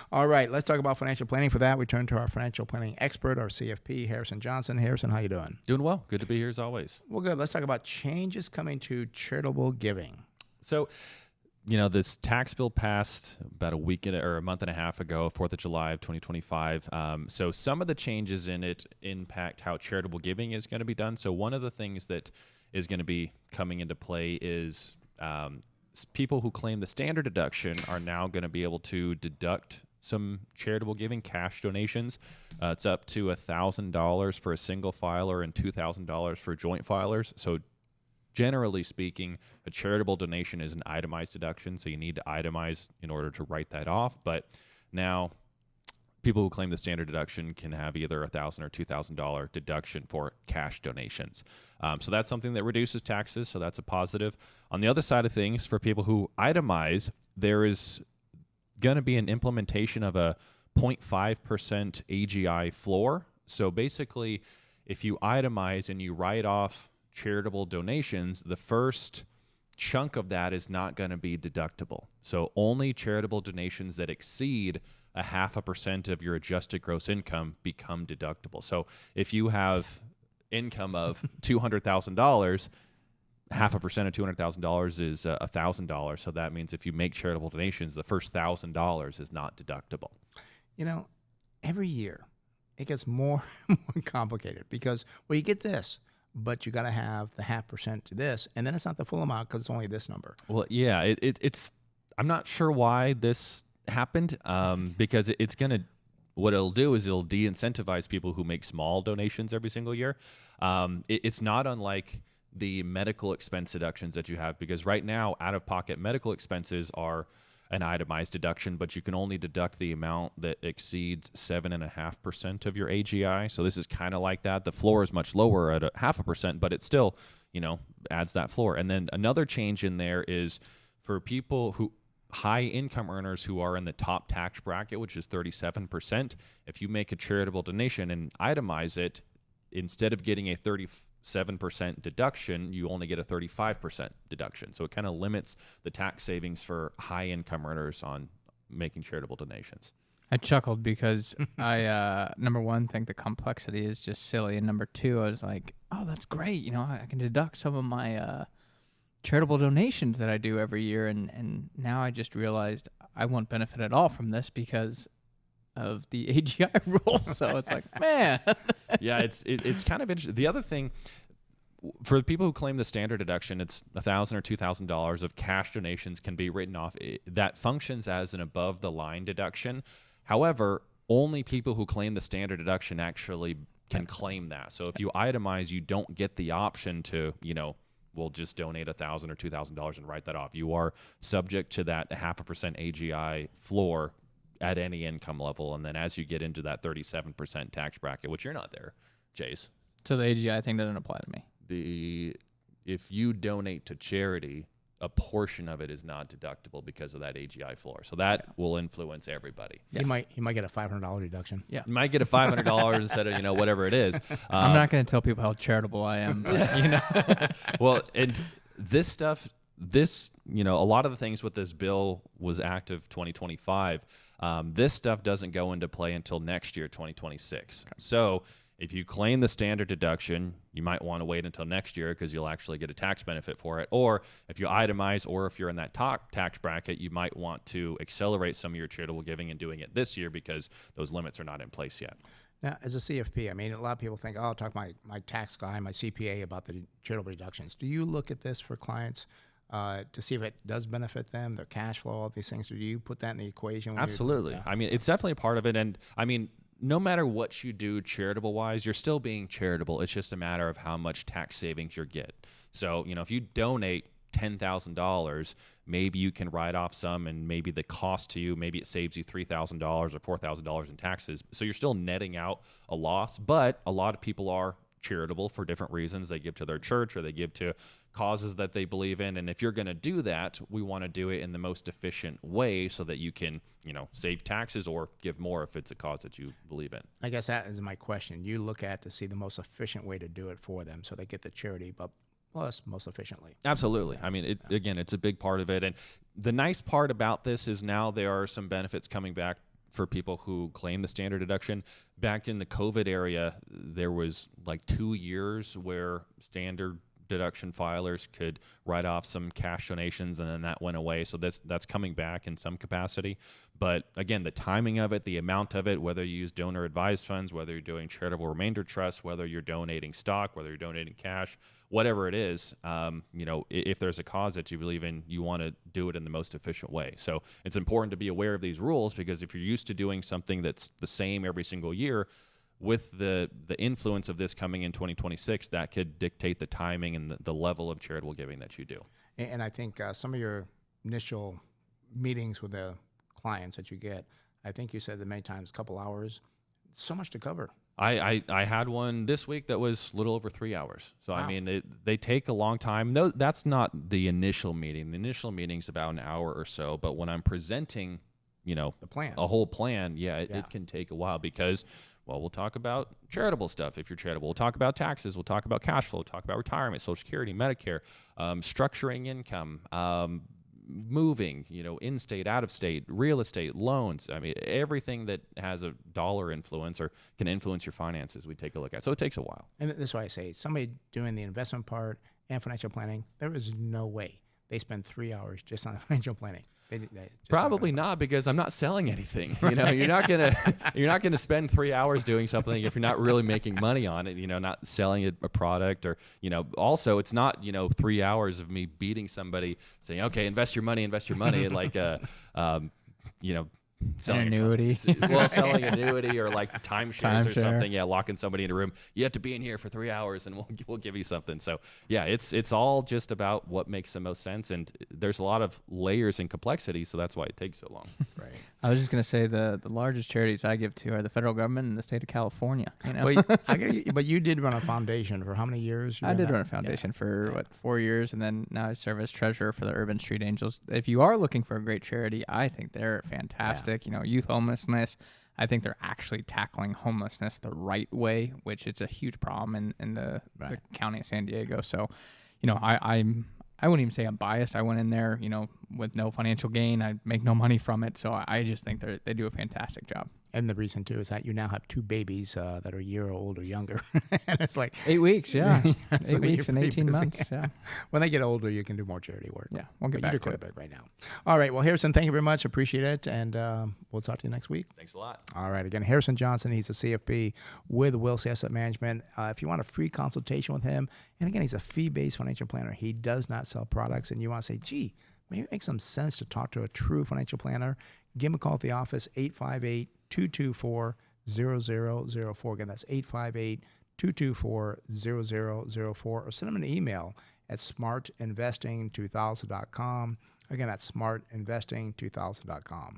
All right, let's talk about financial planning. For that, we turn to our financial planning expert, our CFP, Harrison Johnson. Harrison, how you doing? Doing well. Good to be here as always. Well, good. Let's talk about changes coming to charitable giving. So, this tax bill passed about a month and a half ago, 4th of July of 2025. So some of the changes in it impact how charitable giving is going to be done. So one of the things that is going to be coming into play is people who claim the standard deduction are now going to be able to deduct some charitable giving cash donations. It's up to $1,000 for a single filer and $2,000 for joint filers. So generally speaking, a charitable donation is an itemized deduction, so you need to itemize in order to write that off. But now people who claim the standard deduction can have either $1,000 or $2,000 deduction for cash donations. So that's something that reduces taxes, so that's a positive. On the other side of things, for people who itemize, there is going to be an implementation of a 0.5% AGI floor. So basically, if you itemize and you write off charitable donations, the first chunk of that is not going to be deductible. So only charitable donations that exceed 0.5% of your adjusted gross income become deductible. So if you have income of $200,000, 0.5% of $200,000 is $1,000. So that means if you make charitable donations, the first $1,000 is not deductible. Every year it gets more and more complicated because, you get this, but you got to have the 0.5% to this, and then it's not the full amount because it's only this number. Well, yeah, it's. I'm not sure why this happened, because it's gonna. What it'll do is it'll de-incentivize people who make small donations every single year. It's not unlike the medical expense deductions that you have, because right now, out-of-pocket medical expenses are an itemized deduction, but you can only deduct the amount that exceeds 7.5% of your AGI. So this is kind of like that. The floor is much lower at 0.5%, but it still, adds that floor. And then another change in there is for people who high income earners who are in the top tax bracket, which is 37%. If you make a charitable donation and itemize it, instead of getting a 37% deduction, you only get a 35% deduction. So it kind of limits the tax savings for high income earners on making charitable donations. I chuckled because I, number one, think the complexity is just silly. And number two, I was like, oh, that's great. I can deduct some of my charitable donations that I do every year. And now I just realized I won't benefit at all from this because of the AGI rule. So it's like, man. Yeah, it's kind of interesting. The other thing, for the people who claim the standard deduction, it's $1,000 or $2,000 of cash donations can be written off. That functions as an above the line deduction. However, only people who claim the standard deduction actually can claim that. So if you itemize, you don't get the option to, we'll just donate $1,000 or $2,000 and write that off. You are subject to that 0.5% AGI floor at any income level. And then as you get into that 37% tax bracket, which you're not there, Chase. So the AGI thing doesn't apply to me. If you donate to charity, a portion of it is not deductible because of that AGI floor. So that will influence everybody. Yeah. He might get a $500 deduction. Yeah. You might get a $500 instead of, whatever it is. I'm not going to tell people how charitable I am, but Well, and this stuff, a lot of the things with this bill was active 2025. This stuff doesn't go into play until next year, 2026. Okay. So if you claim the standard deduction, you might want to wait until next year because you'll actually get a tax benefit for it. Or if you itemize, or if you're in that top tax bracket, you might want to accelerate some of your charitable giving and doing it this year because those limits are not in place yet. Now, as a CFP, a lot of people think, I'll talk to my tax guy, my CPA about the charitable deductions. Do you look at this for clients to see if it does benefit them, their cash flow, all these things? Do you put that in the equation? Absolutely. It's definitely a part of it. And no matter what you do charitable-wise, you're still being charitable. It's just a matter of how much tax savings you get. So, if you donate $10,000, maybe you can write off some, and maybe the cost to you, maybe it saves you $3,000 or $4,000 in taxes. So you're still netting out a loss, but a lot of people are charitable for different reasons. They give to their church or they give to causes that they believe in. And if you're going to do that, we want to do it in the most efficient way so that you can, save taxes or give more if it's a cause that you believe in. I guess that is my question. You look at to see the most efficient way to do it for them so they get the charity, but plus most efficiently. Absolutely. Again, it's a big part of it. And the nice part about this is now there are some benefits coming back for people who claim the standard deduction. Back in the COVID area, there was like 2 years where standard deduction filers could write off some cash donations, and then that went away. So that's coming back in some capacity. But again, the timing of it, the amount of it, whether you use donor advised funds, whether you're doing charitable remainder trusts, whether you're donating stock, whether you're donating cash, whatever it is, if there's a cause that you believe in, you want to do it in the most efficient way. So it's important to be aware of these rules, because if you're used to doing something that's the same every single year, with the influence of this coming in 2026, that could dictate the timing and the level of charitable giving that you do. And I think some of your initial meetings with the clients that you get, I think you said that many times, a couple hours, so much to cover. I had one this week that was a little over 3 hours. So, Wow. I mean, they take a long time. No, that's not the initial meeting. The initial meeting's about an hour or so. But when I'm presenting, The plan. a whole plan, it Yeah. can take a while, because, well, we'll talk about charitable stuff if you're charitable. We'll talk about taxes. We'll talk about cash flow. We'll talk about retirement, Social Security, Medicare, structuring income, moving, in-state, out-of-state, real estate, loans. I mean, everything that has a dollar influence or can influence your finances, we take a look at. So it takes a while. And this is why I say, somebody doing the investment part and financial planning, there is no way they spend 3 hours just on financial planning. They just Probably not, because I'm not selling anything. You're not gonna spend 3 hours doing something if you're not really making money on it. Not selling a product, or Also, it's not 3 hours of me beating somebody saying, okay, invest your money, like selling annuity. selling annuity or like timeshares or Timeshare. something. Yeah, locking somebody in a room. You have to be in here for 3 hours, and we'll give you something. So yeah, it's all just about what makes the most sense, and there's a lot of layers and complexity, so that's why it takes so long. Right. I was just gonna say the largest charities I give to are the federal government and the state of California. But you did run a foundation for how many years? You I did that? run a foundation for 4 years, and then now I serve as treasurer for the Urban Street Angels. If you are looking for a great charity, I think they're fantastic. Youth homelessness. I think they're actually tackling homelessness the right way, which it's a huge problem in the county of San Diego. So, I wouldn't even say I'm biased. I went in there, with no financial gain. I make no money from it. So I just think they do a fantastic job. And the reason too is that you now have 2 babies that are a year old or younger, and it's like 8 weeks, yeah, so 8 weeks you're and pretty 18 busy. months, yeah. When they get older, you can do more charity work. Yeah, we'll get But you back do to quite it. a bit right now. All right, well, Harrison, thank you very much. Appreciate it, and we'll talk to you next week. Thanks a lot. All right, again, Harrison Johnson, he's a CFP with Wilsey Asset Management. If you want a free consultation with him, and again, he's a fee-based financial planner. He does not sell products, and you want to say, gee, maybe it makes some sense to talk to a true financial planner. Give him a call at the office, 858-224-0004. Again, that's 858-224-0004, or send him an email at smartinvesting2000.com. Again, that's smartinvesting2000.com.